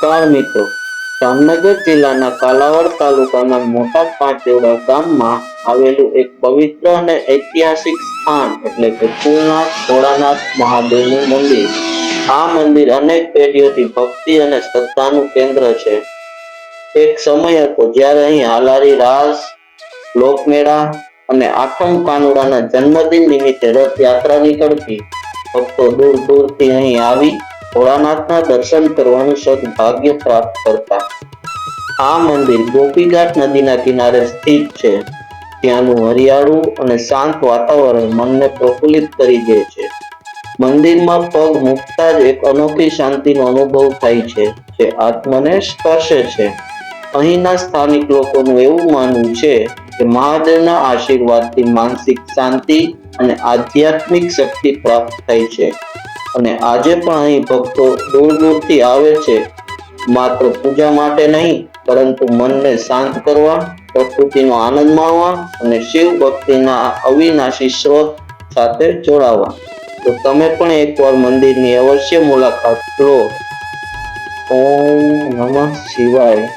નમસ્કાર મિત્રો, જામનગર જિલ્લાના કાલાવાડ તાલુકાના મોટા પાંચેવડા ગામમાં આવેલું એક પવિત્ર અને ઐતિહાસિક સ્થાન એટલે કે કુલનાથ ભોળાનાથ મહાદેવનું મંદિર. આ મંદિર અનેક પેઢીઓથી ભક્તિ અને શ્રદ્ધાનું કેન્દ્ર છે. એક સમય હતો જ્યારે અહીં હાલારી રાસ, લોકમેળા અને આઠમ કાનુડાના જન્મદિન નિમિત્તે રથયાત્રા નીકળતી. ભક્તો દૂર દૂરથી અહીં આવી ભોળાનાથના દર્શન કરવાનું સદભાગ્ય પ્રાપ્ત કરતા. આ મંદિર ગોપીઘાટ નદીના કિનારે સ્થિત છે. ત્યાંનું હરિયાળું અને શાંત વાતાવરણ મનને પ્રફુલ્લિત કરી દે છે. મંદિરમાં પગ મૂકતા જ એક અનોખી શાંતિનો અનુભવ થાય છે, જે આત્મને સ્પર્શે છે. અહીંના સ્થાનિક લોકોનું એવું માનવું છે કે મહાદેવના આશીર્વાદથી માનસિક શાંતિ અને આધ્યાત્મિક શક્તિ પ્રાપ્ત થાય છે. અને આજે પણ અહીં ભક્તો દૂર દૂરથી આવે છે, માત્ર પૂજા માટે નહીં, પરંતુ મનને શાંત કરવા, પ્રકૃતિનો આનંદ માણવા અને શિવ ભક્તિના અવિનાશી સ્ત્રોત સાથે જોડાવા. તો તમે પણ એકવાર મંદિરની અવશ્ય મુલાકાત લો. ઓમ નમઃ શિવાય.